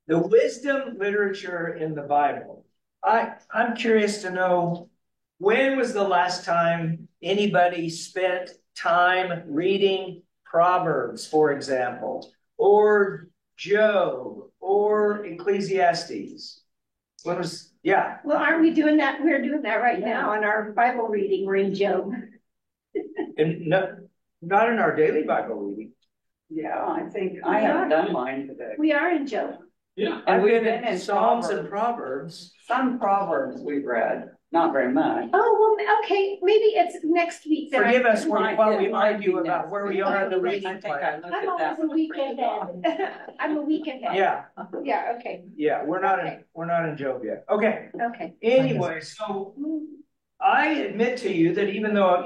The wisdom literature in the Bible. I'm curious to know, when was the last time anybody spent time reading Proverbs, for example, or Job, or Ecclesiastes? When was, yeah. Well, aren't we doing that? We're doing that right now in our Bible reading. We're in Job. And no, not in our daily Bible reading. Yeah, I think I haven't done mine today. We are in Job. Yeah, and we've been in Psalms and Proverbs. Some Proverbs we've read, not very much. Oh, well, okay, maybe it's next week. Forgive us while we argue about where we are in the reading plan. I'm always a week ahead. I'm a week ahead. Yeah. Yeah, okay. Yeah, we're not in Job yet. Okay. Okay. Anyway, so I admit to you that even though,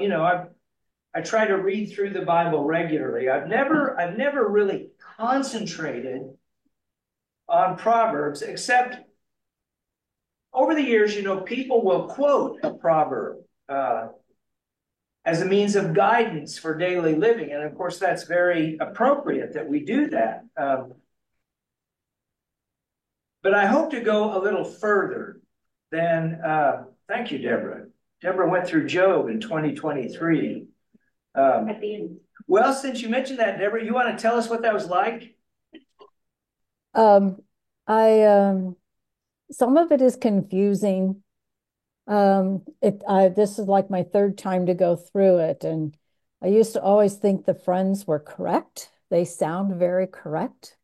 I try to read through the Bible regularly, I've never really concentrated on Proverbs, except over the years, people will quote a proverb as a means of guidance for daily living. And of course, that's very appropriate that we do that. But I hope to go a little further than, thank you, Deborah. Deborah went through Job in 2023. At the end. Well, since you mentioned that, Deborah, you want to tell us what that was like? Some of it is confusing. This is like my third time to go through it, and I used to always think the friends were correct. They sound very correct.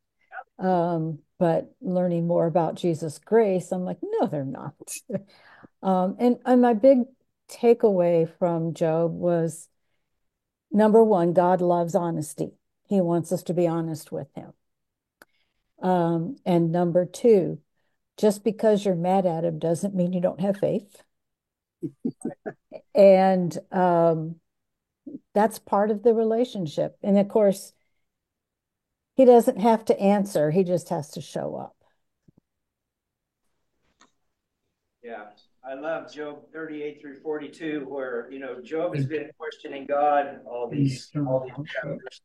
But learning more about Jesus' grace, I'm like, no, they're not. And my big takeaway from Job was, number one, God loves honesty. He wants us to be honest with him. And number two, just because you're mad at him doesn't mean you don't have faith. And that's part of the relationship. And of course, he doesn't have to answer. He just has to show up. Yeah, I love Job 38 through 42, where, Job has been questioning God all these chapters.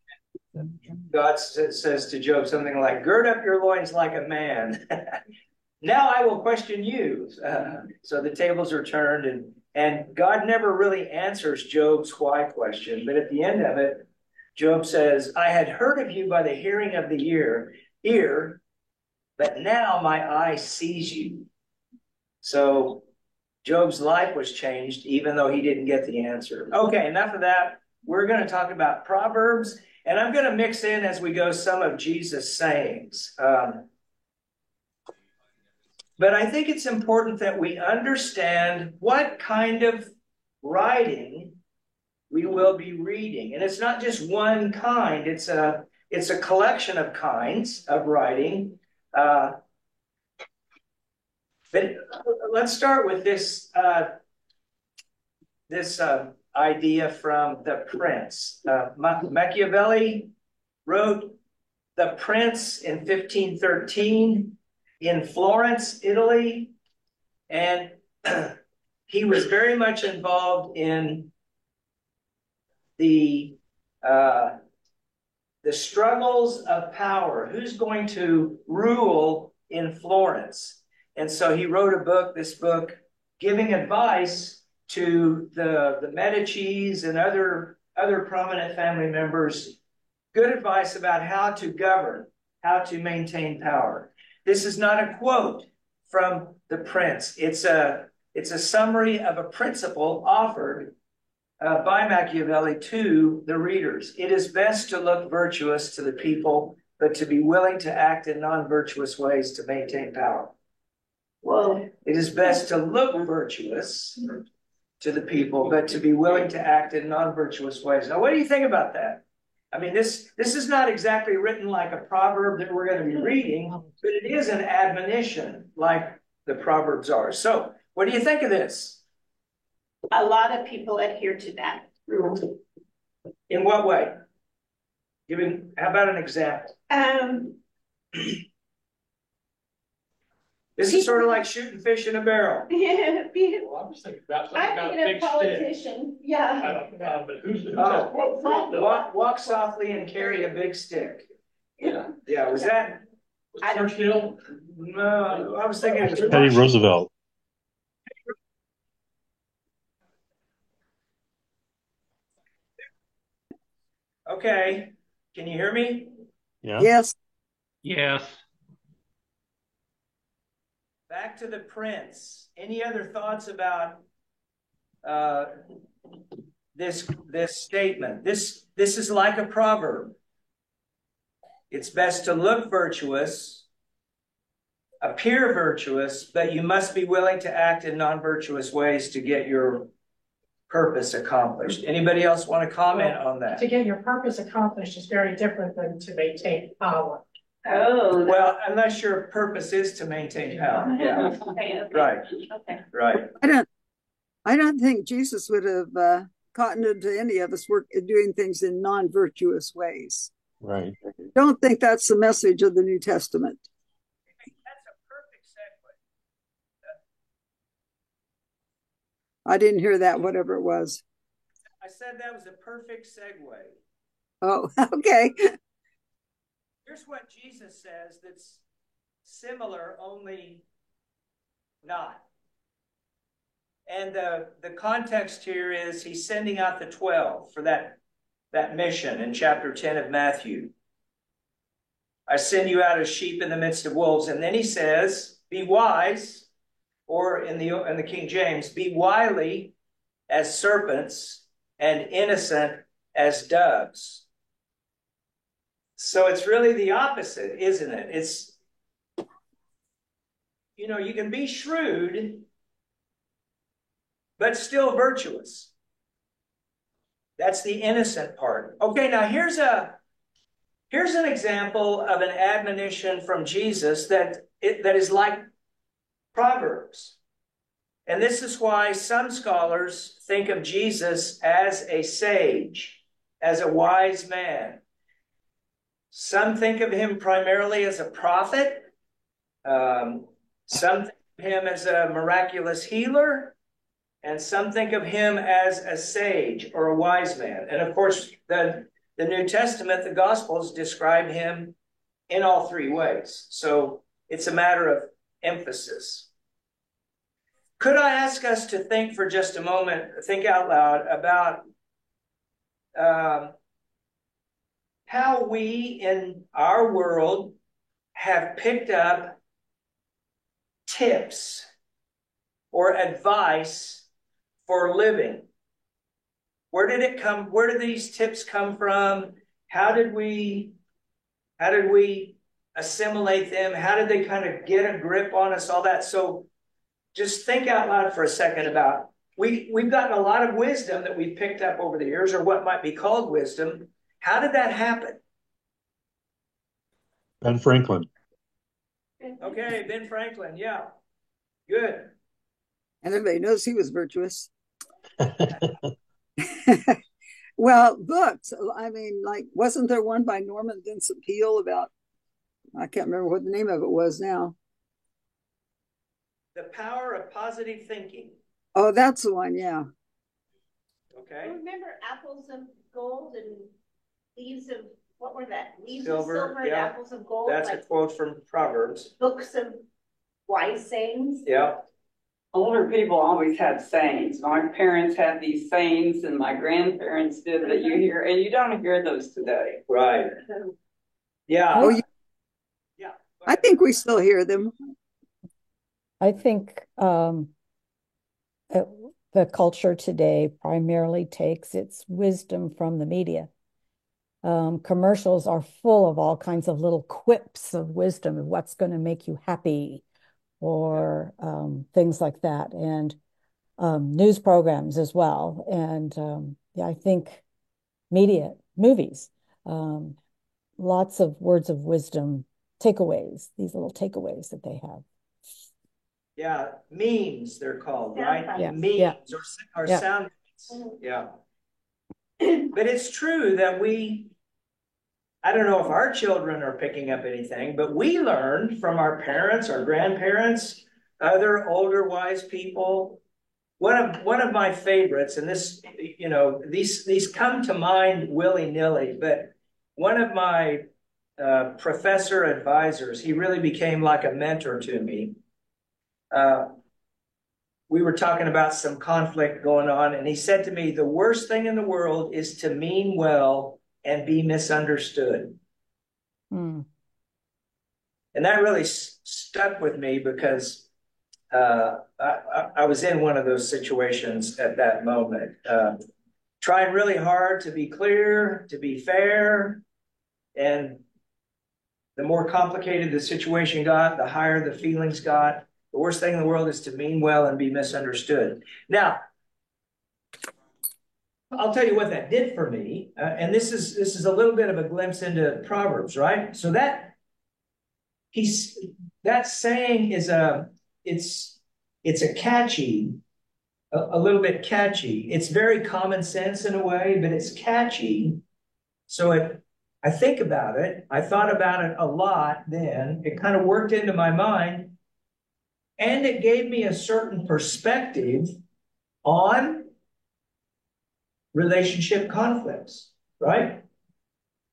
God says to Job something like, gird up your loins like a man. Now I will question you. So the tables are turned, and God never really answers Job's why question. But at the end of it, Job says, I had heard of you by the hearing of the ear, but now my eye sees you. So Job's life was changed, even though he didn't get the answer. Okay, enough of that. We're going to talk about Proverbs, and I'm going to mix in as we go some of Jesus' sayings. But I think it's important that we understand what kind of writing we will be reading. And it's not just one kind. It's a collection of kinds of writing. But let's start with this idea from The Prince. Machiavelli wrote The Prince in 1513 in Florence, Italy, and he was very much involved in the struggles of power. Who's going to rule in Florence? And so he wrote this book, giving advice to the Medicis and other prominent family members, good advice about how to govern, how to maintain power. This is not a quote from The Prince. It's a summary of a principle offered by Machiavelli to the readers. It is best to look virtuous to the people, but to be willing to act in non-virtuous ways to maintain power. Well, it is best to look virtuous to the people, but to be willing to act in non-virtuous ways. Now, what do you think about that? I mean, this is not exactly written like a proverb that we're going to be reading, but it is an admonition like the Proverbs are. So, what do you think of this? A lot of people adhere to that rule. In what way? How about an example? This is sort of like shooting fish in a barrel. Yeah. Well, I was thinking about something I'm thinking of politician. Yeah. I don't know, but who's walk softly and carry a big stick. Yeah. Was that Was it Churchill? No, I was thinking it was Teddy Roosevelt. Okay, can you hear me? Yeah. Yes, Yes. Back to the prince. Any other thoughts about uh, this statement? This is like a proverb. It's best to look virtuous, appear virtuous, but you must be willing to act in non-virtuous ways to get your purpose accomplished. Anybody else want to comment on that? To get your purpose accomplished is very different than to maintain power. Oh. Well, unless your purpose is to maintain power. Yeah, Okay, okay. right, Okay. right. I don't think Jesus would have cottoned to any of us doing things in non-virtuous ways. Right. Don't think that's the message of the New Testament. That's a perfect segue. I didn't hear that, whatever it was. I said that was a perfect segue. Oh, okay. Here's what Jesus says that's similar, only not. And the context here is he's sending out the 12 for that mission in chapter 10 of Matthew. I send you out as sheep in the midst of wolves. And then he says, be wise, or in the King James, be wily as serpents and innocent as doves. So it's really the opposite, isn't it? It's, you can be shrewd, but still virtuous. That's the innocent part. Okay, now here's an example of an admonition from Jesus that is like Proverbs. And this is why some scholars think of Jesus as a sage, as a wise man. Some think of him primarily as a prophet. Some think of him as a miraculous healer. And some think of him as a sage or a wise man. And of course, the New Testament, the Gospels, describe him in all three ways. So it's a matter of emphasis. Could I ask us to think for just a moment, think out loud about how we in our world have picked up tips or advice for living? Where did it come? Where did these tips come from? How did we assimilate them? How did they kind of get a grip on us? All that. So just think out loud for a second about we've gotten a lot of wisdom that we've picked up over the years, or what might be called wisdom. How did that happen? Ben Franklin. Okay, Ben Franklin. Yeah, good. And everybody knows he was virtuous. Well, books. I mean, like, wasn't there one by Norman Vincent Peale about, I can't remember what the name of it was now. The Power of Positive Thinking. Oh, that's the one, yeah. Okay. Remember apples of gold and leaves of, what were that? Leaves Silver, of silver and yeah. apples of gold? That's a like quote from Proverbs. books of wise sayings. Yeah. Older people always had sayings. My parents had these sayings, and my grandparents did that you hear, and you don't hear those today. Right. Yeah. Oh, Yeah. I think we still hear them. I think the culture today primarily takes its wisdom from the media. Commercials are full of all kinds of little quips of wisdom of what's going to make you happy, or things like that, and news programs as well. And yeah, I think media, movies, lots of words of wisdom, takeaways, these little takeaways that they have. Yeah. Memes, they're called, Sound right? bites. Yeah. Memes Yeah. or Yeah. sound bites. Mhm. Yeah. But it's true that I don't know if our children are picking up anything, but we learned from our parents, our grandparents, other older wise people. One of my favorites, and this, these come to mind willy-nilly, but one of my professor advisors. He really became like a mentor to me. We were talking about some conflict going on, and he said to me, the worst thing in the world is to mean well and be misunderstood. Hmm. And that really stuck with me because I was in one of those situations at that moment, trying really hard to be clear, to be fair, and the more complicated the situation got, the higher the feelings got. The worst thing in the world is to mean well and be misunderstood. Now, I'll tell you what that did for me, and this is a little bit of a glimpse into Proverbs, right? So that saying is it's a catchy, a little bit catchy. It's very common sense in a way, but it's catchy. So I think about it. I thought about it a lot then. It kind of worked into my mind. And it gave me a certain perspective on relationship conflicts, right?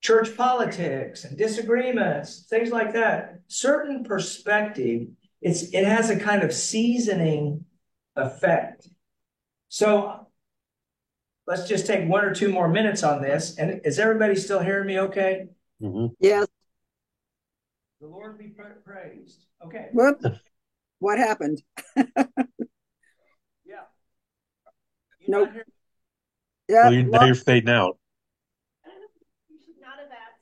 Church politics and disagreements, things like that. Certain perspective, it has a kind of seasoning effect. So let's just take 1 or 2 more minutes on this. And is everybody still hearing me okay? Mm-hmm. Yes. The Lord be praised. Okay. Whoop. What happened? Yeah. Nope. Well, Yeah. now you're fading out. You should not have asked.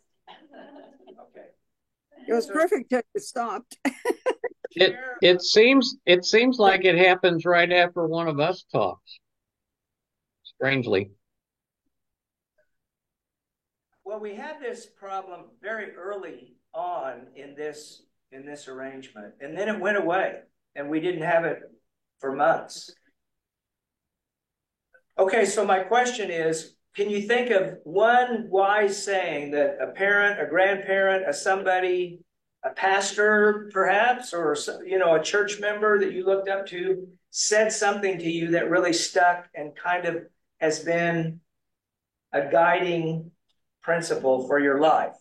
Okay. It was perfect till it stopped. It seems like it happens right after one of us talks. Strangely. Well, we had this problem very early on in this arrangement, and then it went away, and we didn't have it for months. Okay, so my question is, can you think of one wise saying that a parent, a grandparent, a pastor perhaps, or a church member that you looked up to said something to you that really stuck and kind of has been a guiding principle for your life?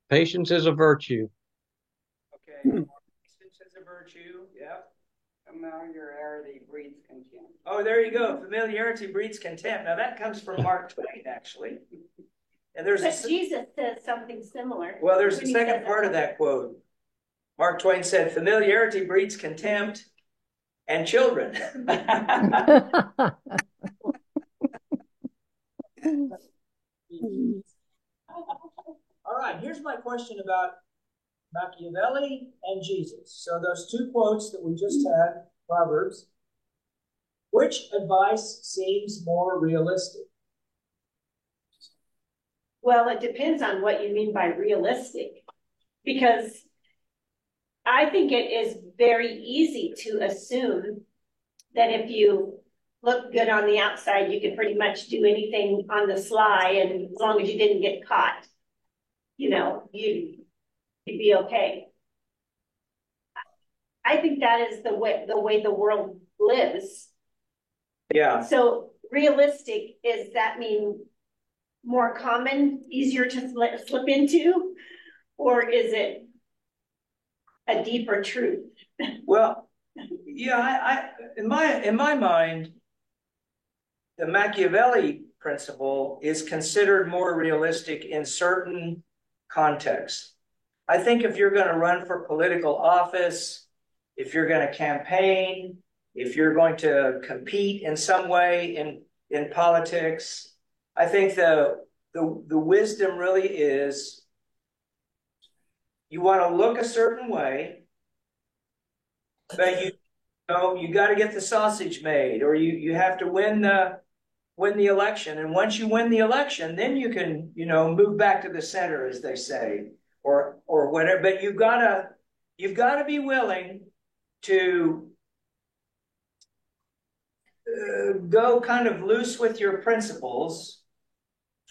Patience is a virtue. Okay, patience is a virtue. Yeah. Familiarity breeds contempt. Oh, there you go. Familiarity breeds contempt. Now that comes from Mark Twain, actually. And there's But Jesus says something similar. well, there's when a he second says part of that quote. Mark Twain said, "Familiarity breeds contempt and children." All right, here's my question about Machiavelli and Jesus. So those 2 quotes that we just had, Proverbs, which advice seems more realistic? Well, it depends on what you mean by realistic, because I think it is very easy to assume that if you look good on the outside, you can pretty much do anything on the sly, and as long as you didn't get caught, you'd be okay. I think that is the way the world lives. Yeah. So realistic, does that mean more common, easier to slip into, or is it a deeper truth? Well, yeah, in my mind, the Machiavelli principle is considered more realistic in certain contexts. I think if you're going to run for political office, if you're going to campaign, if you're going to compete in some way in politics, I think the wisdom really is you want to look a certain way, but you got to get the sausage made, or you have to win the election. And once you win the election, then you can move back to the center, as they say, or whatever. But you've got to be willing to go kind of loose with your principles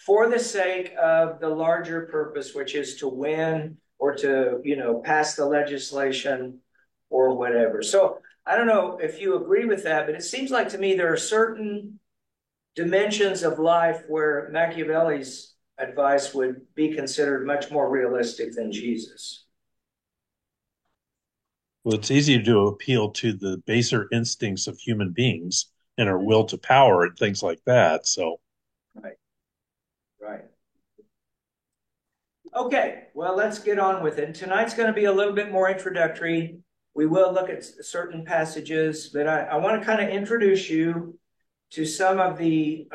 for the sake of the larger purpose, which is to win or to pass the legislation or whatever. So I don't know if you agree with that, but it seems like to me there are certain dimensions of life where Machiavelli's advice would be considered much more realistic than Jesus. Well, it's easy to appeal to the baser instincts of human beings and our will to power and things like that. So, Right. Okay, well, let's get on with it. Tonight's going to be a little bit more introductory. We will look at certain passages, but I want to kind of introduce you to some of the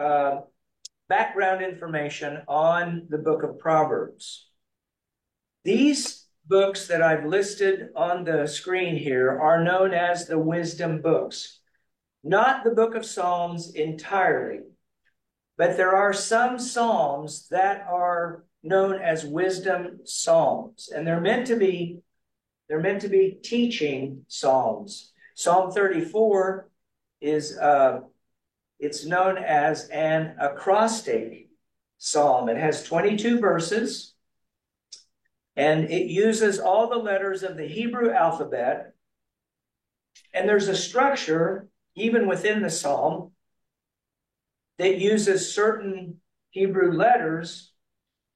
background information on the book of Proverbs. These books that I've listed on the screen here are known as the wisdom books, not the book of Psalms entirely, but there are some Psalms that are known as wisdom Psalms, and they're meant to be teaching Psalms. Psalm 34 is it's known as an acrostic psalm. It has 22 verses, and it uses all the letters of the Hebrew alphabet. And there's a structure, even within the psalm, that uses certain Hebrew letters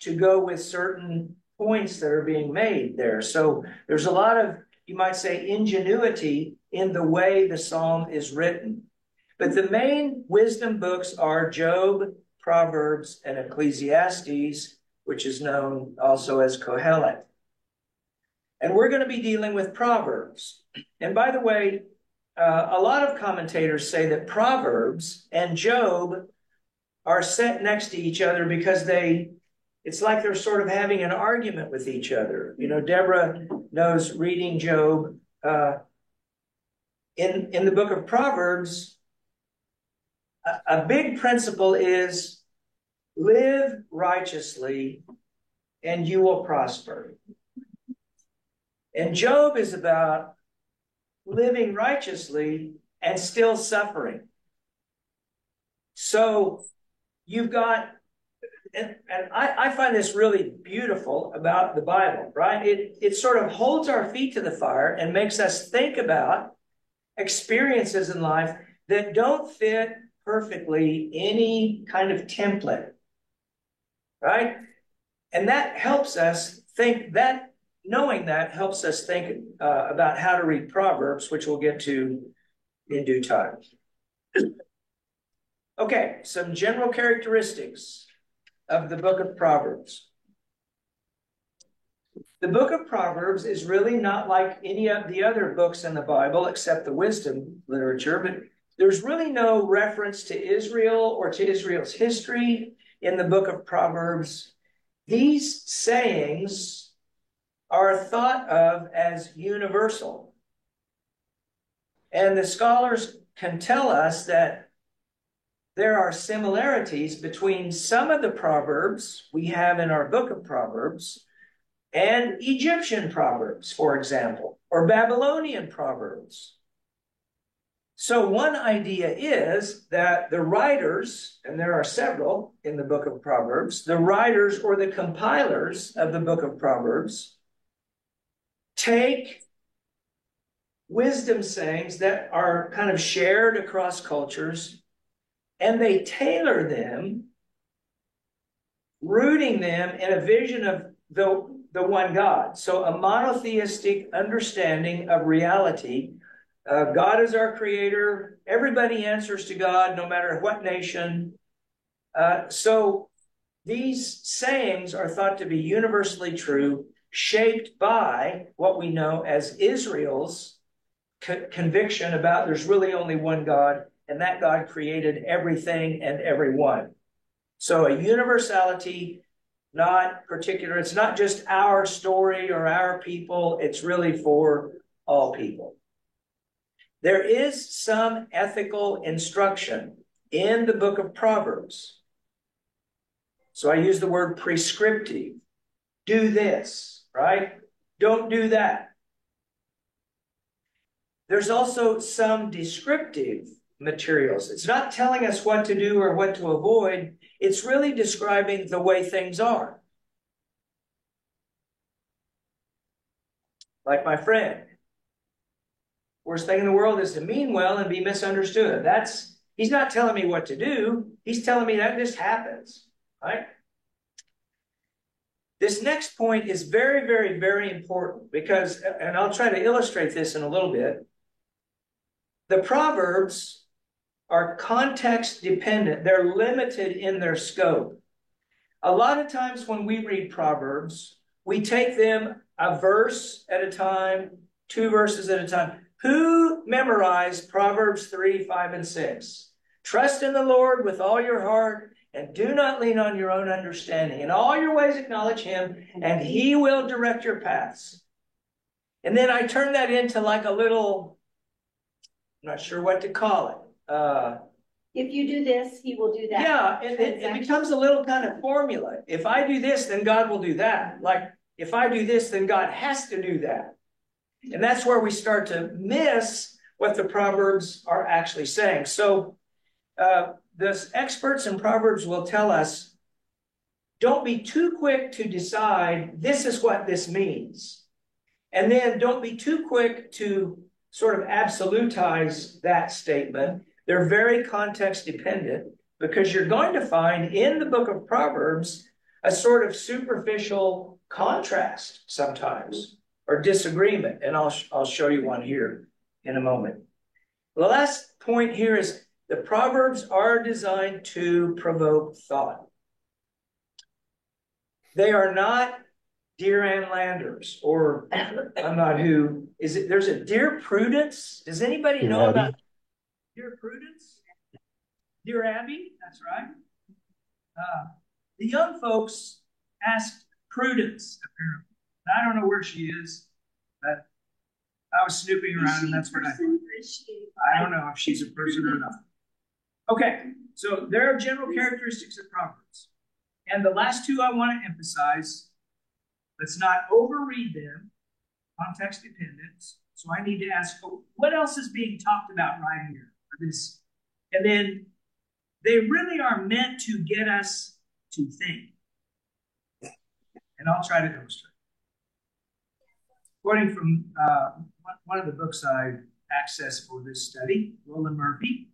to go with certain points that are being made there. So there's a lot of, you might say, ingenuity in the way the psalm is written. But the main wisdom books are Job, Proverbs, and Ecclesiastes, which is known also as Kohelet. And we're going to be dealing with Proverbs. And by the way, a lot of commentators say that Proverbs and Job are set next to each other because it's like they're sort of having an argument with each other. You know, Deborah knows reading Job. In the book of Proverbs, a big principle is live righteously and you will prosper. And Job is about living righteously and still suffering. So you've got, and I find this really beautiful about the Bible, right? It sort of holds our feet to the fire and makes us think about experiences in life that don't fit perfectly any kind of template, right? And that helps us think that, knowing that helps us think about how to read Proverbs, which we'll get to in due time. Okay, some general characteristics of the book of Proverbs. The book of Proverbs is really not like any of the other books in the Bible except the wisdom literature, but there's really no reference to Israel or to Israel's history in the book of Proverbs. These sayings are thought of as universal. And the scholars can tell us that there are similarities between some of the Proverbs we have in our book of Proverbs and Egyptian Proverbs, for example, or Babylonian Proverbs. So one idea is that the writers, and there are several in the book of Proverbs, the writers or the compilers of the book of Proverbs take wisdom sayings that are kind of shared across cultures, and they tailor them, rooting them in a vision of the one God. So a monotheistic understanding of reality. God is our creator. Everybody answers to God, no matter what nation. So these sayings are thought to be universally true, shaped by what we know as Israel's conviction about there's really only one God, and that God created everything and everyone. So a universality, not particular. It's not just our story or our people. It's really for all people. There is some ethical instruction in the book of Proverbs. So I use the word prescriptive. Do this, right? Don't do that. There's also some descriptive materials. It's not telling us what to do or what to avoid. It's really describing the way things are. Like my friend. Worst thing in the world is to mean well and be misunderstood. He's not telling me what to do. He's telling me that just happens, right? This next point is very, very, very important because, and I'll try to illustrate this in a little bit. The Proverbs are context dependent. They're limited in their scope. A lot of times when we read Proverbs, we take them a verse at a time, 2 verses at a time. Who memorized Proverbs 3, 5, and 6? Trust in the Lord with all your heart and do not lean on your own understanding. In all your ways acknowledge him and he will direct your paths. And then I turn that into like a little, I'm not sure what to call it. If you do this, he will do that. Yeah, it becomes a little kind of formula. If I do this, then God will do that. Like, if I do this, then God has to do that. And that's where we start to miss what the Proverbs are actually saying. So the experts in Proverbs will tell us, don't be too quick to decide this is what this means. And then don't be too quick to sort of absolutize that statement. They're very context dependent because you're going to find in the book of Proverbs a sort of superficial contrast sometimes or disagreement. And I'll show you one here in a moment. The last point here is the Proverbs are designed to provoke thought. They are not Dear Ann Landers, or I'm not who, is it, there's a Dear Prudence. Does anybody Dear know Abby. about Dear Prudence? Dear Abby, that's right. The young folks asked Prudence, apparently. I don't know where she is, but I was snooping around and that's what I don't know if she's a person or not. Okay, so there are general characteristics of Proverbs. And the last two I want to emphasize, let's not overread them, context dependence. So I need to ask, what else is being talked about right here for this? And then they really are meant to get us to think. And I'll try to illustrate. Quoting from one of the books I accessed for this study, Roland Murphy,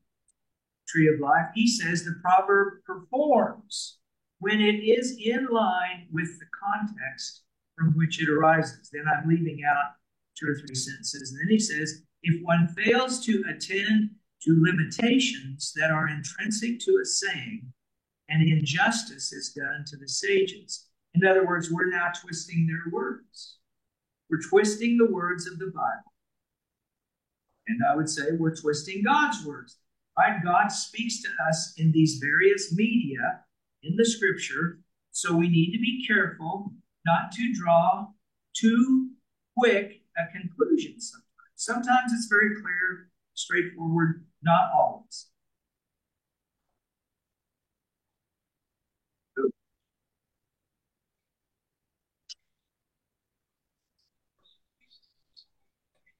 Tree of Life, he says the proverb performs when it is in line with the context from which it arises. Then I'm leaving out 2 or 3 sentences. And then he says, if one fails to attend to limitations that are intrinsic to a saying, an injustice is done to the sages. In other words, we're now twisting their words. We're twisting the words of the Bible. And I would say we're twisting God's words. Right? God speaks to us in these various media in the scripture, so we need to be careful not to draw too quick a conclusion sometimes. Sometimes it's very clear, straightforward, not always.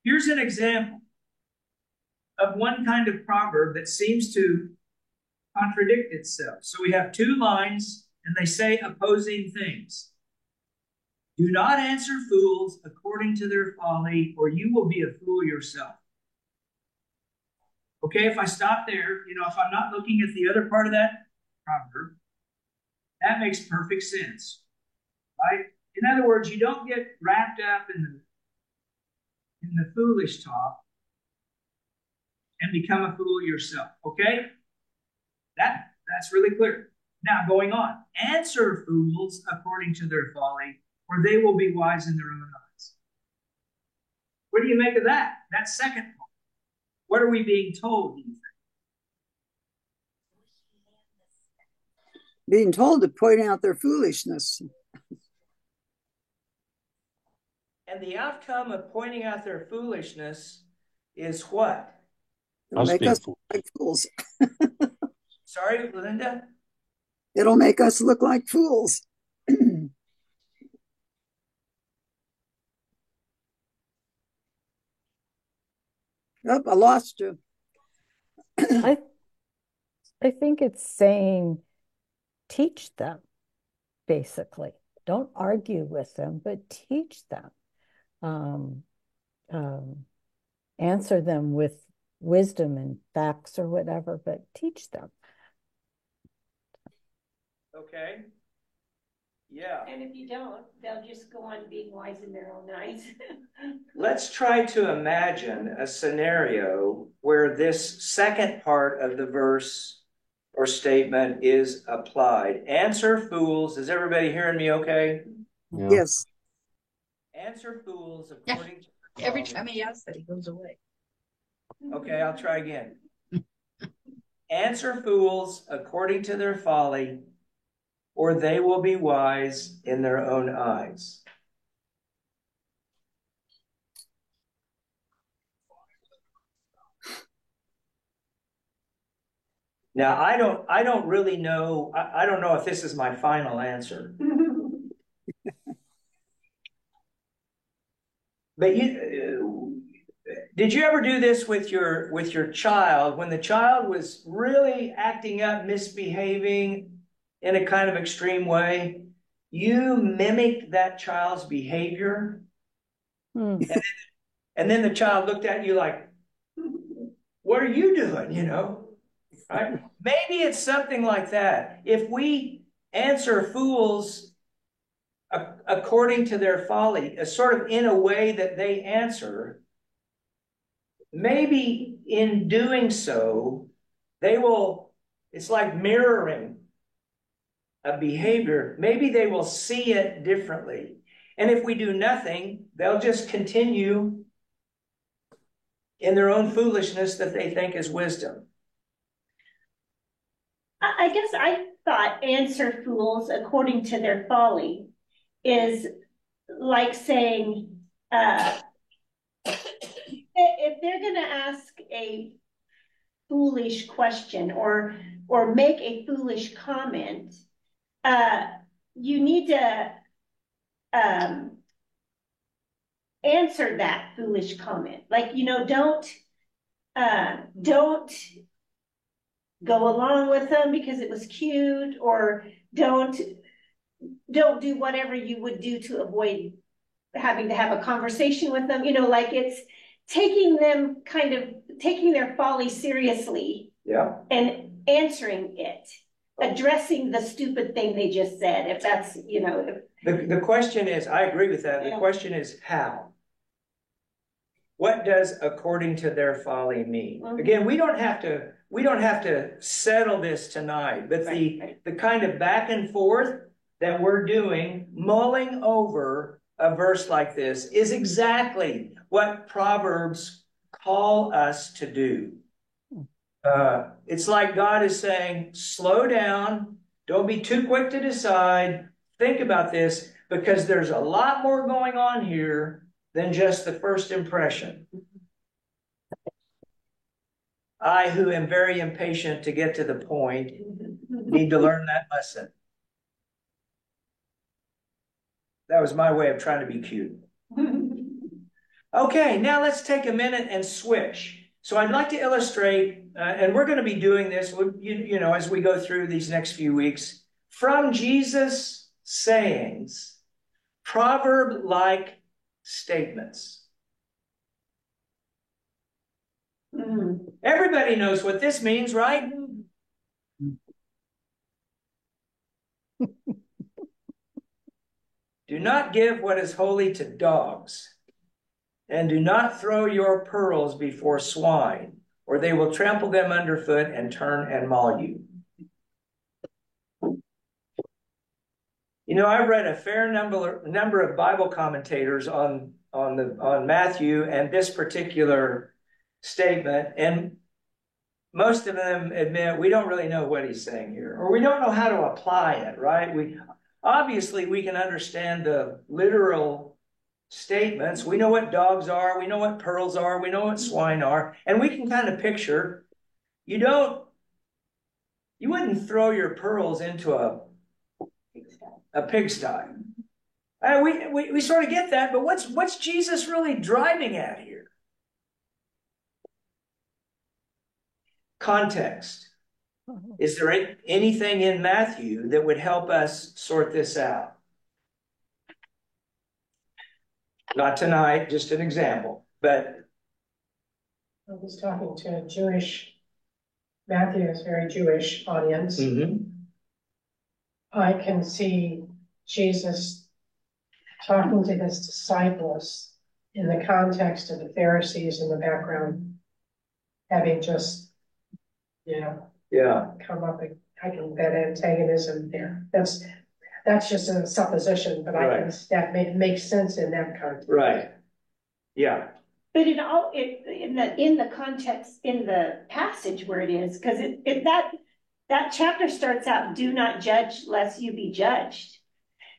Here's an example of one kind of proverb that seems to contradict itself. So we have 2 lines, and they say opposing things. Do not answer fools according to their folly, or you will be a fool yourself. Okay, if I stop there, if I'm not looking at the other part of that proverb, that makes perfect sense, right? In other words, you don't get wrapped up in the foolish talk and become a fool yourself, okay? That's really clear. Now, going on. Answer fools according to their folly, or they will be wise in their own eyes. What do you make of that? That second point. What are we being told, do you think? Being told to point out their foolishness. And the outcome of pointing out their foolishness is what? It'll make us look like fools. Sorry, Linda? It'll make us look like fools. Oh, I lost you. I think it's saying teach them, basically. Don't argue with them, but teach them. Answer them with wisdom and facts or whatever, but teach them. Okay. Yeah. And if you don't, they'll just go on being wise in their own eyes. Let's try to imagine a scenario where this second part of the verse or statement is applied. Answer fools. Is everybody hearing me okay? Yeah. Yes. Answer fools according to Every time he asks that, he goes away. Okay, I'll try again. Answer fools according to their folly, or they will be wise in their own eyes. Now, I don't really know. I don't know if this is my final answer. But did you ever do this with your child when the child was really acting up, misbehaving in a kind of extreme way? You mimicked that child's behavior, and then the child looked at you like, "What are you doing?" You know, right? Maybe it's something like that. If we answer fools according to their folly, sort of in a way that they answer, maybe in doing so, they will, it's like mirroring a behavior. Maybe they will see it differently. And if we do nothing, they'll just continue in their own foolishness that they think is wisdom. I guess I thought answer fools according to their folly is like saying, if they're going to ask a foolish question or make a foolish comment, you need to answer that foolish comment. Like, you know, don't go along with them because it was cute, or don't do whatever you would do to avoid having to have a conversation with them. You know, like it's taking their folly seriously. Yeah. And answering it, addressing the stupid thing they just said. If that's, you know. The question is, I agree with that. The question is how? What does according to their folly mean? Mm-hmm. Again, we don't have to settle this tonight, but the kind of back and forth that we're doing, mulling over a verse like this, is exactly what Proverbs call us to do. It's like God is saying, slow down, don't be too quick to decide, think about this, because there's a lot more going on here than just the first impression. I, who am very impatient to get to the point, need to learn that lesson. That was my way of trying to be cute. Okay, now let's take a minute and switch. So I'd like to illustrate, and we're going to be doing this, you know, as we go through these next few weeks, from Jesus' sayings, proverb-like statements. Everybody knows what this means, right? Do not give what is holy to dogs, and do not throw your pearls before swine, or they will trample them underfoot and turn and maul you. You know, I've read a fair number of Bible commentators on Matthew and this particular statement, and most of them admit we don't really know what he's saying here, or we don't know how to apply it, right? Obviously we can understand the literal statements. We know what dogs are, we know what pearls are, we know what swine are, and we can kind of picture, you wouldn't throw your pearls into a pigsty. We sort of get that, but what's Jesus really driving at here? Context. Is there anything in Matthew that would help us sort this out? Not tonight, just an example, but. I was talking to Matthew is a very Jewish audience. Mm-hmm. I can see Jesus talking to his disciples in the context of the Pharisees in the background, having just, Yeah. come up, I can that antagonism there. That's just a supposition, but I can, that makes sense in that context. Right. Yeah. But in the context, in the passage where it is, because that chapter starts out, do not judge lest you be judged.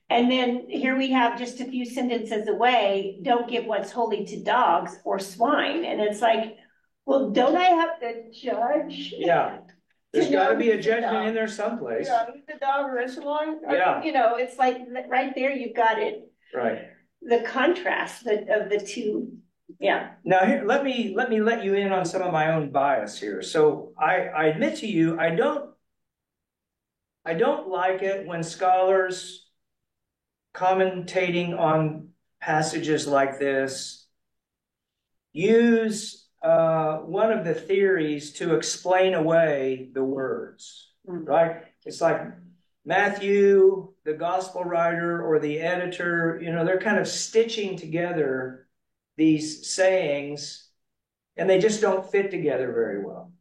And then here we have just a few sentences away, don't give what's holy to dogs or swine. And it's like, well, don't I have to judge? Yeah. There's got to be a judgment in there someplace. Yeah, the dog or a swine. Yeah. It's like right there, you've got it. Right. The contrast of the two. Yeah. Now here, let me let you in on some of my own bias here. So I admit to you, I don't like it when scholars commentating on passages like this use one of the theories to explain away the words, right? It's like Matthew, the gospel writer, or the editor, they're kind of stitching together these sayings, and they just don't fit together very well.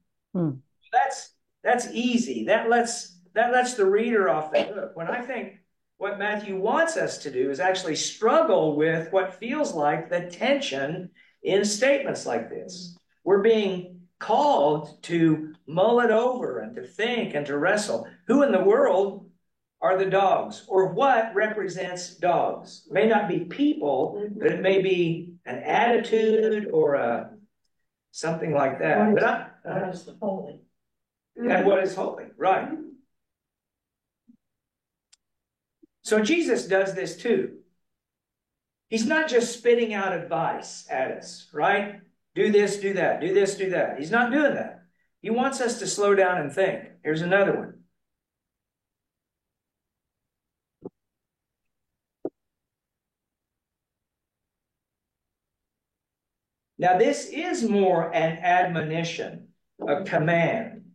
That's easy. That lets the reader off the hook. When I think what Matthew wants us to do is actually struggle with what feels like the tension in statements like this. We're being called to mull it over and to think and to wrestle. Who in the world are the dogs, or what represents dogs? It may not be people, but it may be an attitude or something like that. What is the holy? And what is holy, right? So Jesus does this too. He's not just spitting out advice at us, right? Do this, do that, do this, do that. He's not doing that. He wants us to slow down and think. Here's another one. Now, this is more an admonition, a command.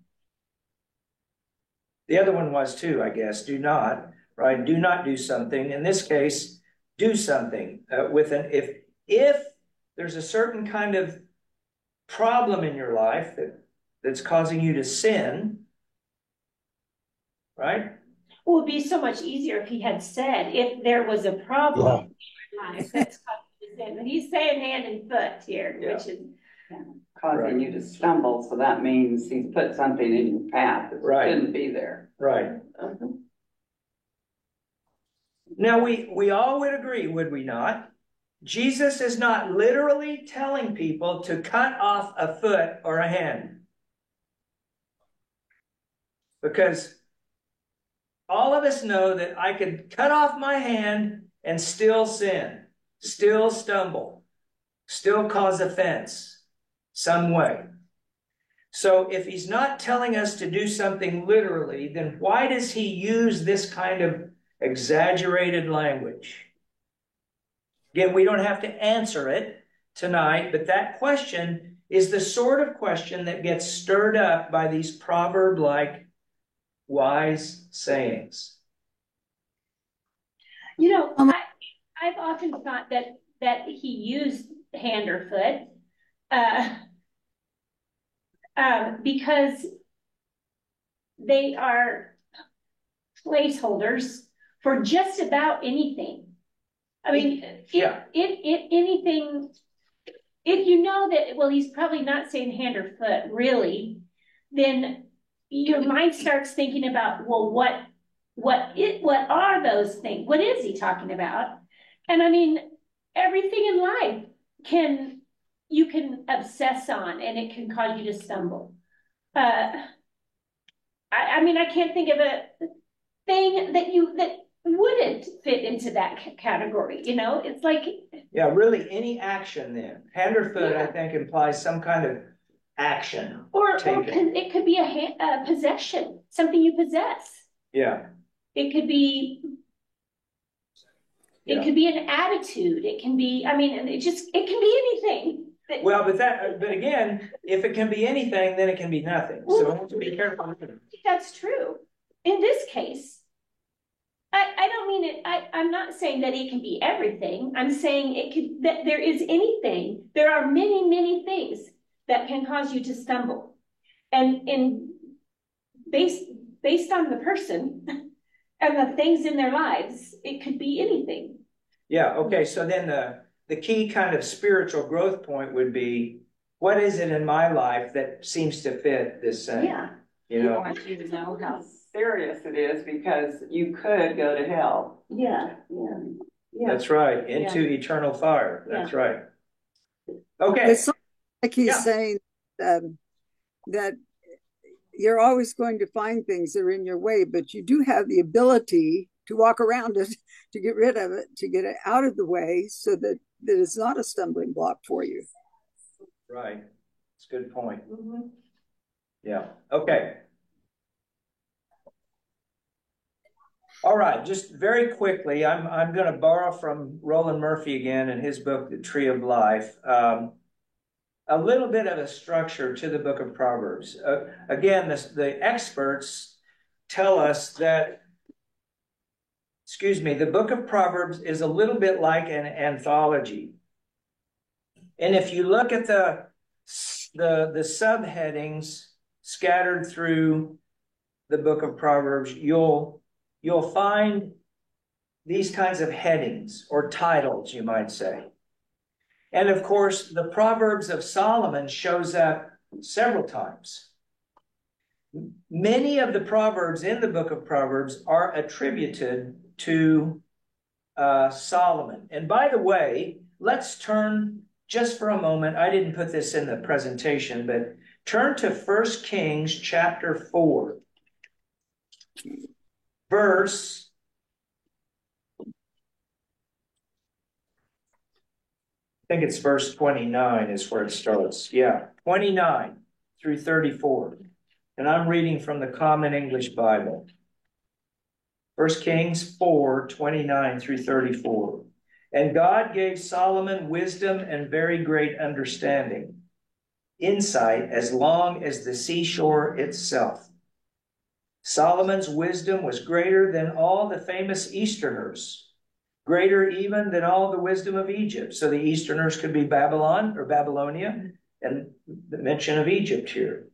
The other one was too, I guess. Do not, right? Do not do something. In this case, do something with an if there's a certain kind of problem in your life that's causing you to sin, right? Well, it would be so much easier if he had said, if there was a problem in your life that's causing you to sin. But he's saying hand and foot here, which is causing you to stumble. So that means he's put something in your path that shouldn't be there. Right. Now, we all would agree, would we not? Jesus is not literally telling people to cut off a foot or a hand. Because all of us know that I could cut off my hand and still sin, still stumble, still cause offense some way. So if he's not telling us to do something literally, then why does he use this kind of exaggerated language? Again, we don't have to answer it tonight, but that question is the sort of question that gets stirred up by these proverb-like wise sayings. I've often thought that he used hand or foot because they are placeholders for just about anything. I mean, anything, if you know that, well, he's probably not saying hand or foot, really, then your mind starts thinking about, well, what are those things? What is he talking about? And I mean, everything in life you can obsess on, and it can cause you to stumble. I mean, I can't think of a thing that wouldn't fit into that category. It's like, yeah, really any action then. Hand or foot, I think, implies some kind of action. Or it could be a possession, something you possess. Yeah. It could be an attitude. It can be, I mean, it can be anything. Well, but again, if it can be anything, then it can be nothing. So we have to be careful. That's true. In this case, I don't mean it, I'm not saying that it can be everything. I'm saying it could, that there is anything. There are many, many things that can cause you to stumble. And based on the person and the things in their lives, it could be anything. Yeah, okay. So then the key kind of spiritual growth point would be, what is it in my life that seems to fit this saying? Yeah. You I know, want you to know how serious it is because you could go to hell. Yeah, yeah, yeah. that's right. Into eternal fire. That's right. Okay. It's like he's Yeah. saying that you're always going to find things that are in your way, but you do have the ability to walk around it, to get rid of it, to get it out of the way so that it's not a stumbling block for you. Right. It's a good point. Mm-hmm. Yeah. Okay. All right. Just very quickly, I'm going to borrow from Roland Murphy again in his book, The Tree of Life. A little bit of a structure to the book of Proverbs. Again, the experts tell us that, the book of Proverbs is a little bit like an anthology. And if you look at the subheadings scattered through the book of Proverbs, you'll find these kinds of headings or titles, you might say. And of course, the Proverbs of Solomon shows up several times. Many of the Proverbs in the book of Proverbs are attributed to Solomon. And by the way, let's turn just for a moment. I didn't put this in the presentation, but turn to 1 Kings chapter 4, verse I think it's verse 29 is where it starts. Yeah, 29 through 34. And I'm reading from the Common English Bible. 1 Kings 4, 29 through 34. And God gave Solomon wisdom and very great understanding, insight as long as the seashore itself. Solomon's wisdom was greater than all the famous Easterners, greater even than all the wisdom of Egypt. So the Easterners could be Babylon or Babylonia, and the mention of Egypt here.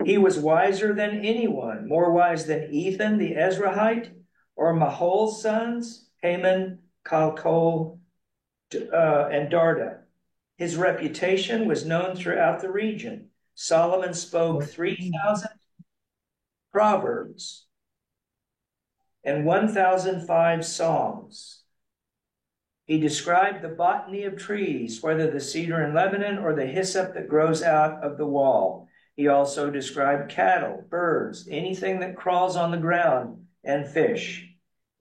He was wiser than anyone, more wise than Ethan the Ezrahite, or Mahol's sons, Haman, Calcol, and Darda. His reputation was known throughout the region. Solomon spoke 3,000 proverbs and 1,005 songs. He described the botany of trees, whether the cedar in Lebanon or the hyssop that grows out of the wall. He also described cattle, birds, anything that crawls on the ground, and fish.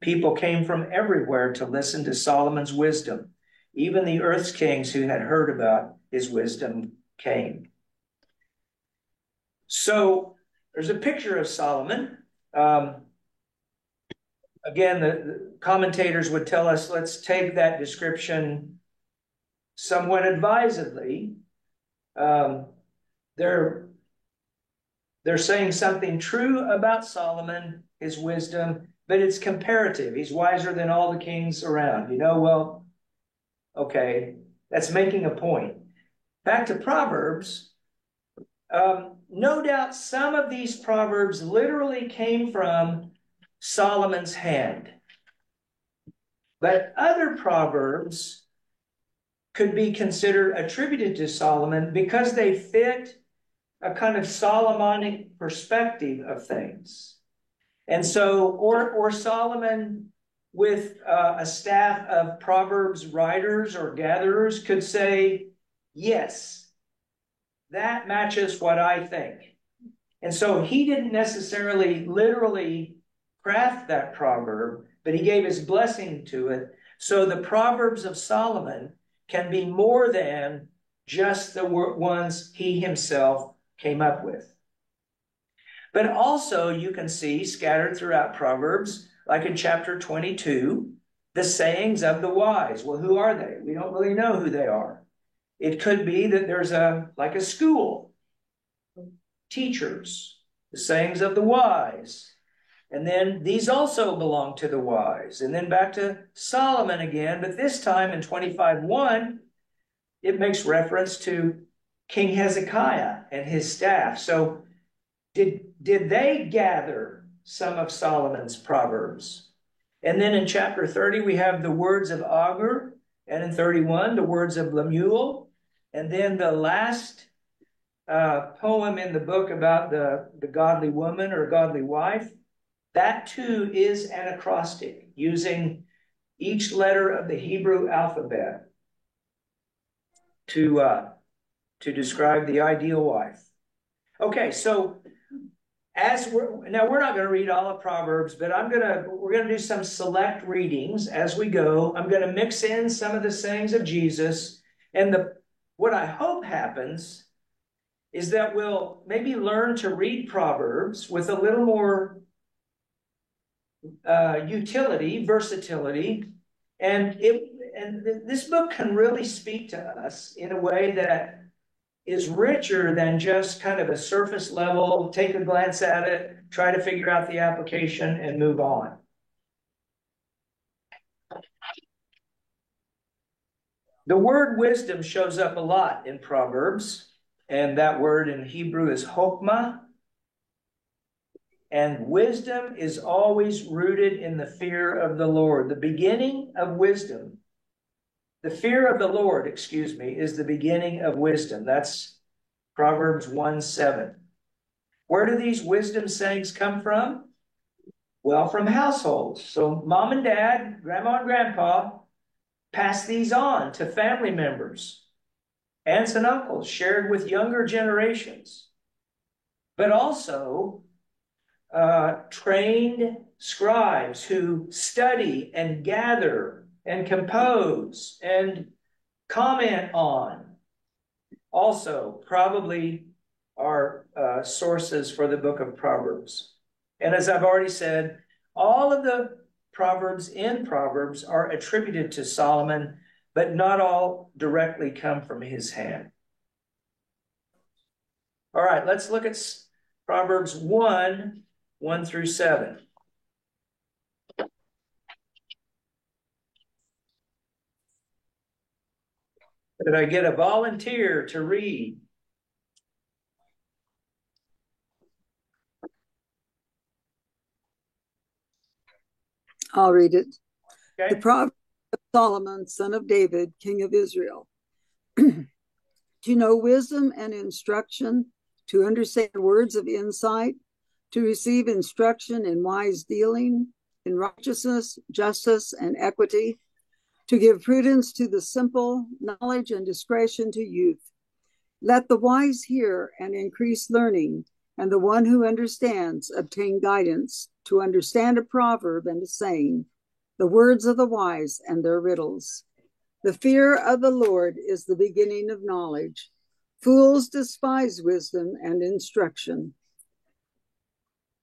People came from everywhere to listen to Solomon's wisdom. Even the earth's kings who had heard about his wisdom came. So there's a picture of Solomon. Again, the commentators would tell us, let's take that description somewhat advisedly. They're saying something true about Solomon, his wisdom, but it's comparative. He's wiser than all the kings around. Well, okay, that's making a point. Back to Proverbs. No doubt some of these Proverbs literally came from Solomon's hand. But other Proverbs could be considered attributed to Solomon because they fit a kind of Solomonic perspective of things. And so, or Solomon with a staff of Proverbs writers or gatherers could say, yes, that matches what I think. And so he didn't necessarily literally craft that proverb, but he gave his blessing to it. So the Proverbs of Solomon can be more than just the ones he himself came up with. But also you can see scattered throughout Proverbs, like in chapter 22, the sayings of the wise. Well, who are they? We don't really know who they are. It could be that there's like a school, teachers, the sayings of the wise. And then these also belong to the wise. And then back to Solomon again, but this time in 25:1, it makes reference to King Hezekiah and his staff. So did they gather some of Solomon's proverbs? And then in chapter 30, we have the words of Agur, and in 31, the words of Lemuel. And then the last poem in the book about the godly woman or godly wife, that too is an acrostic using each letter of the Hebrew alphabet to describe the ideal wife. Okay, so we're not going to read all of Proverbs, but we're going to do some select readings as we go. I'm going to mix in some of the sayings of Jesus, and what I hope happens is that we'll maybe learn to read Proverbs with a little more utility, versatility, and this book can really speak to us in a way that is richer than just kind of a surface level, take a glance at it, try to figure out the application, and move on. The word wisdom shows up a lot in Proverbs, and that word in Hebrew is chokmah. And wisdom is always rooted in the fear of the Lord. The beginning of wisdom, the fear of the Lord, is the beginning of wisdom. That's Proverbs 1:7. Where do these wisdom sayings come from? Well, from households. So mom and dad, grandma and grandpa pass these on to family members. Aunts and uncles shared with younger generations. But also trained scribes who study and gather and compose and comment on also probably are sources for the book of Proverbs. And as I've already said, all of the proverbs in Proverbs are attributed to Solomon, but not all directly come from his hand. All right, let's look at Proverbs 1:1-7. Did I get a volunteer to read? I'll read it. Okay. The Proverbs of Solomon, son of David, king of Israel. To know wisdom and instruction, to understand words of insight, to receive instruction in wise dealing, in righteousness, justice, and equity, to give prudence to the simple, knowledge and discretion to youth. Let the wise hear and increase learning, and the one who understands obtain guidance, to understand a proverb and a saying, the words of the wise and their riddles. The fear of the Lord is the beginning of knowledge. Fools despise wisdom and instruction.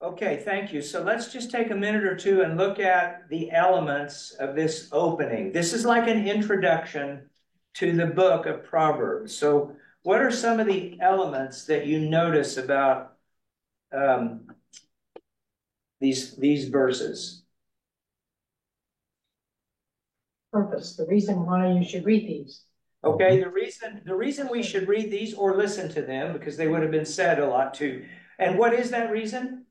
Okay, thank you. So let's just take a minute or two and look at the elements of this opening. This is like an introduction to the book of Proverbs. So what are some of the elements that you notice about these verses? Purpose, the reason why you should read these. Okay, the reason we should read these or listen to them, because they would have been said a lot too. And what is that reason?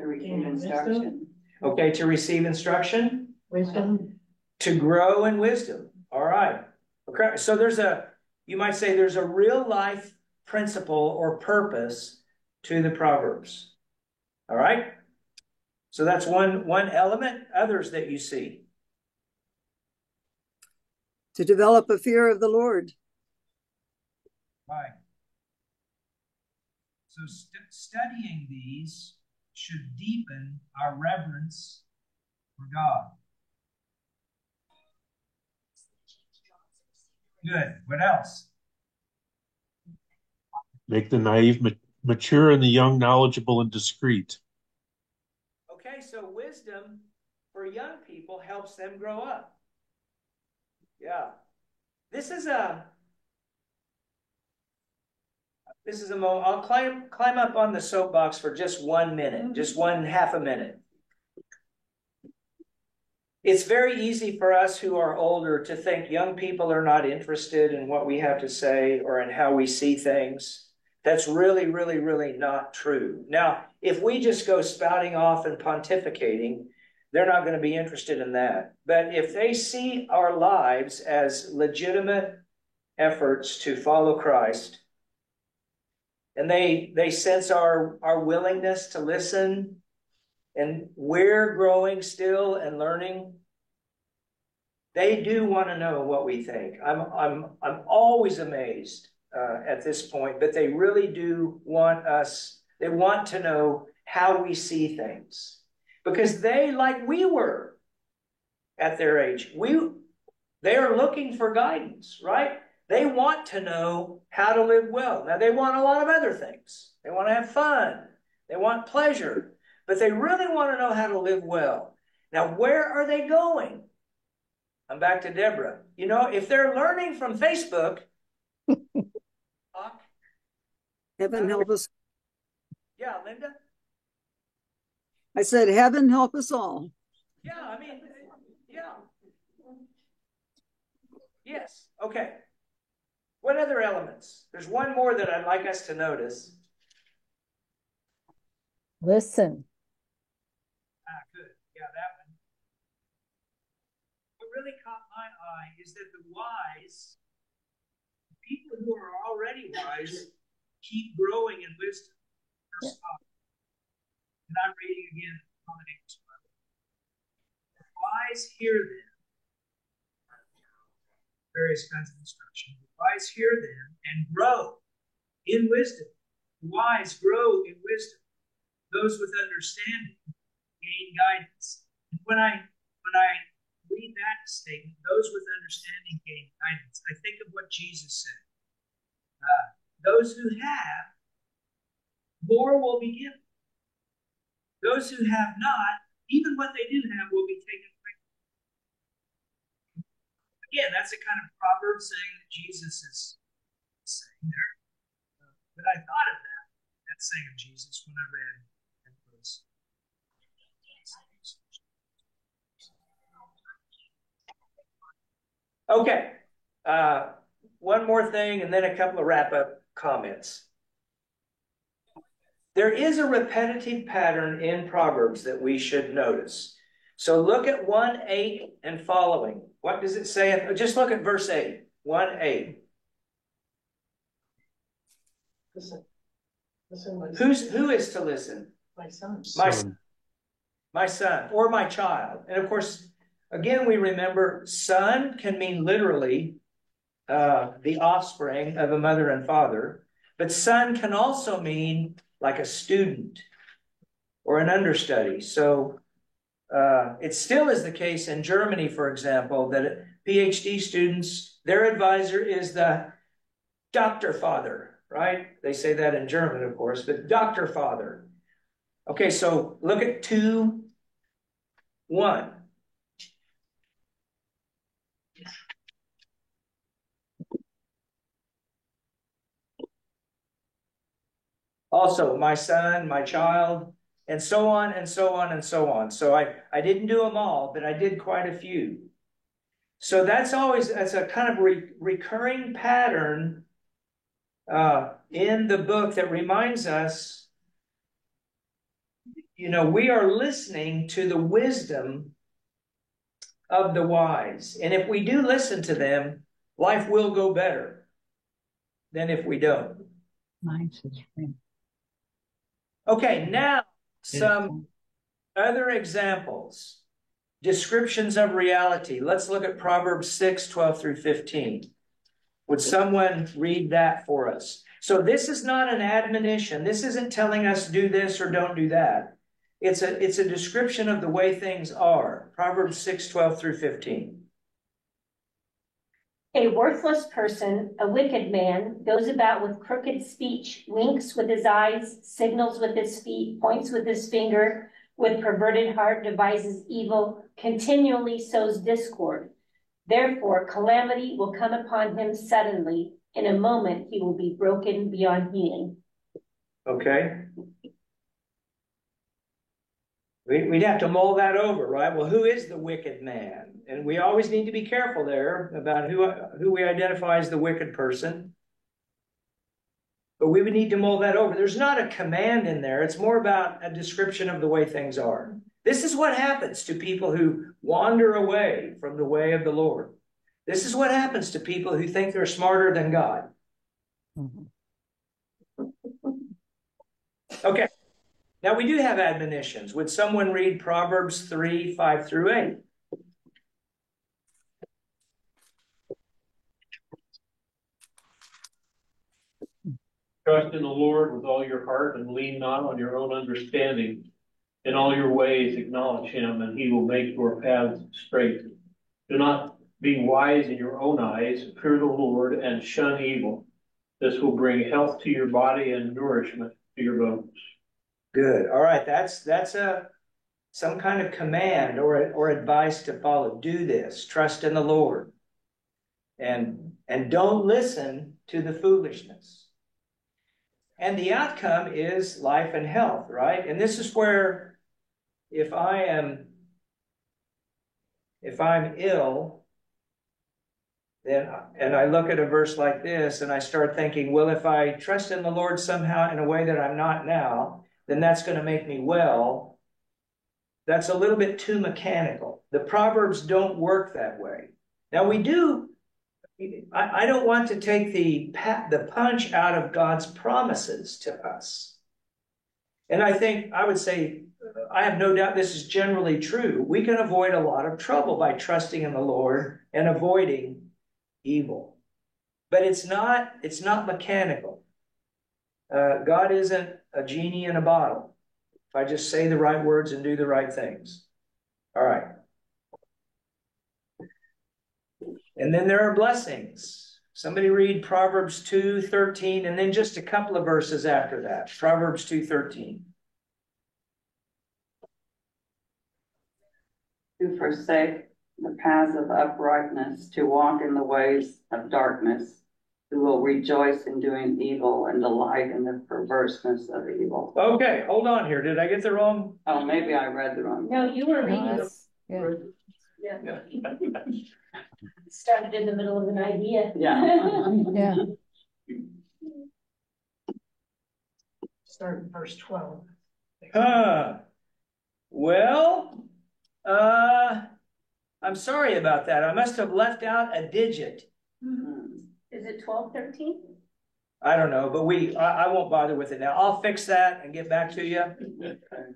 To receive instruction. Okay, to receive instruction. Wisdom. To grow in wisdom. All right. Okay, so you might say there's a real life principle or purpose to the Proverbs. All right. So that's one element. Others that you see. To develop a fear of the Lord. Right. So studying these should deepen our reverence for God. Good. What else? Make the naive mature and the young knowledgeable and discreet. Okay, so wisdom for young people helps them grow up. Yeah. This is a moment. I'll climb up on the soapbox for just 1 minute, just half a minute. It's very easy for us who are older to think young people are not interested in what we have to say or in how we see things. That's really, really, really not true. Now, if we just go spouting off and pontificating, they're not going to be interested in that. But if they see our lives as legitimate efforts to follow Christ, and they sense our willingness to listen, and we're growing still and learning, they do want to know what we think. I'm always amazed at this point, but they really do want us. They want to know how we see things, because they, like we were at their age, they are looking for guidance, right? They want to know how to live well. Now, they want a lot of other things. They want to have fun. They want pleasure, but they really want to know how to live well. Now, where are they going? I'm back to Deborah. You know, if they're learning from Facebook, Heaven help us. Yeah, Linda? I said, heaven help us all. Yeah, I mean, yeah. Yes, okay. What other elements? There's one more that I'd like us to notice. Listen. Good. Yeah, that one. What really caught my eye is that the wise, people who are already wise, keep growing in wisdom. Yeah. And I'm reading again from the English Bible. The wise hear them. Various kinds of instruction. The wise hear them and grow in wisdom. The wise grow in wisdom. Those with understanding gain guidance. And when I read that statement, those with understanding gain guidance, I think of what Jesus said. Those who have, more will be given. Those who have not, even what they do have will be taken away. Again, that's a kind of proverb saying that Jesus is saying there. But I thought of that saying of Jesus when I read those. Okay. One more thing, and then a couple of wrap-up comments. There is a repetitive pattern in Proverbs that we should notice. So look at 1:8 and following. What does it say? Just look at verse 8. 1:8. Listen. Listen. Who is to listen? My son. My son or my child. And of course, again, we remember son can mean literally the offspring of a mother and father, but son can also mean like a student or an understudy. So it still is the case in Germany, for example, that PhD students, their advisor is the doctor father, right? They say that in German, of course, but doctor father. Okay, so look at 2:1. Also, my son, my child, and so on and so on and so on. So I didn't do them all, but I did quite a few. So that's a kind of recurring pattern in the book that reminds us, you know, we are listening to the wisdom of the wise. And if we do listen to them, life will go better than if we don't. Okay, now some other examples. Descriptions of reality. Let's look at Proverbs 6:12 through 15. Would someone read that for us? So this is not an admonition. This isn't telling us do this or don't do that. It's a description of the way things are. Proverbs 6:12 through 15. A worthless person, a wicked man, goes about with crooked speech, winks with his eyes, signals with his feet, points with his finger, with perverted heart devises evil, continually sows discord. Therefore, calamity will come upon him suddenly. In a moment, he will be broken beyond healing. Okay. We'd have to mull that over, right? Well, who is the wicked man? And we always need to be careful there about who we identify as the wicked person. But we would need to mull that over. There's not a command in there. It's more about a description of the way things are. This is what happens to people who wander away from the way of the Lord. This is what happens to people who think they're smarter than God. Okay. Now we do have admonitions. Would someone read Proverbs 3, 5 through 8? Trust in the Lord with all your heart and lean not on your own understanding. In all your ways acknowledge him, and he will make your paths straight. Do not be wise in your own eyes. Fear the Lord and shun evil. This will bring health to your body and nourishment to your bones. Good. All right. That's some kind of command or advice to follow. Do this. Trust in the Lord. And don't listen to the foolishness. And the outcome is life and health, right? And this is where if I'm ill, then and I look at a verse like this and I start thinking, well, if I trust in the Lord somehow in a way that I'm not now, then that's going to make me well. That's a little bit too mechanical. The Proverbs don't work that way. Now we do. I don't want to take the punch out of God's promises to us. And I would say, I have no doubt this is generally true. We can avoid a lot of trouble by trusting in the Lord and avoiding evil. But it's not mechanical. God isn't a genie in a bottle. If I just say the right words and do the right things. All right. And then there are blessings. Somebody read Proverbs 2:13, and then just a couple of verses after that. Proverbs 2:13. To forsake the paths of uprightness, to walk in the ways of darkness, who will rejoice in doing evil and delight in the perverseness of evil. Okay, hold on here. Did I get the wrong? Oh, maybe I read the wrong. No, you were reading. Yeah. Started in the middle of an idea. Yeah. Start in verse 12. Well, I'm sorry about that. I must have left out a digit. Is it 12:13? I don't know, but I won't bother with it now. I'll fix that and get back to you.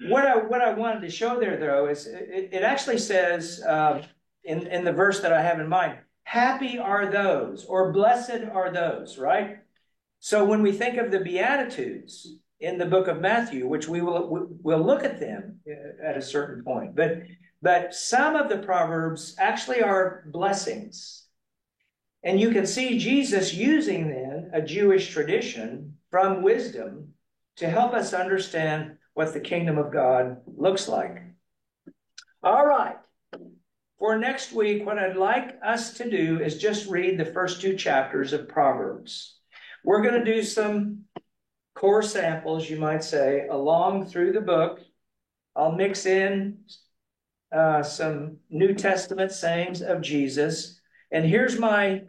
What I wanted to show there, though, is it actually says in the verse that I have in mind, happy are those, or blessed are those, right? So when we think of the Beatitudes in the book of Matthew, which we'll look at them at a certain point, but some of the Proverbs actually are blessings. And you can see Jesus using then a Jewish tradition from wisdom to help us understand what the kingdom of God looks like. All right. For next week, what I'd like us to do is just read the first 2 chapters of Proverbs. We're going to do some core samples, you might say, along through the book. I'll mix in some New Testament sayings of Jesus. And here's my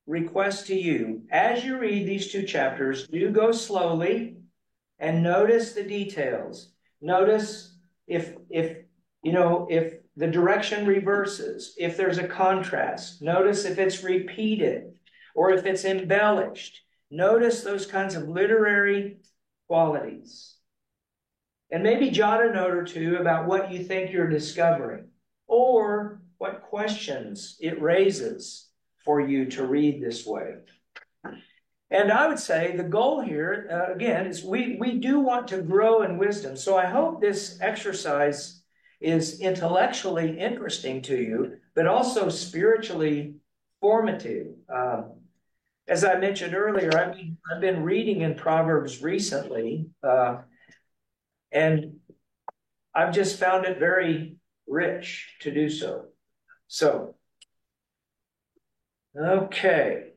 request to you. As you read these 2 chapters, do go slowly and notice the details. Notice if the direction reverses, if there's a contrast. Notice if it's repeated or if it's embellished. Notice those kinds of literary qualities. And maybe jot a note or two about what you think you're discovering or what questions it raises for you to read this way. And I would say the goal here, again, is we do want to grow in wisdom. So I hope this exercise is intellectually interesting to you, but also spiritually formative. As I mentioned earlier, I've been reading in Proverbs recently, and I've just found it very rich to do so. So, okay.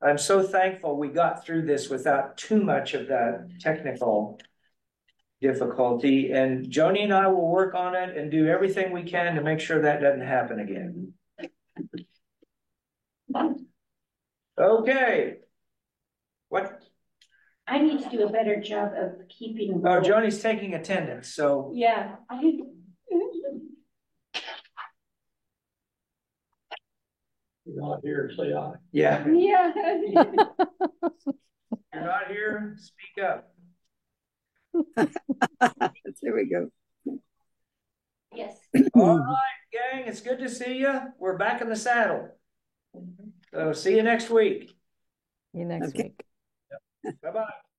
I'm so thankful we got through this without too much of that technical difficulty. And Joni and I will work on it and do everything we can to make sure that doesn't happen again. Okay. What? I need to do a better job of keeping. Oh, Joni's taking attendance, so. Yeah. You're not here, say aye. Yeah. Yeah. You're not here, speak up. There we go. Yes. All right, gang, it's good to see you. We're back in the saddle. So see you next week. See you next week. Bye-bye.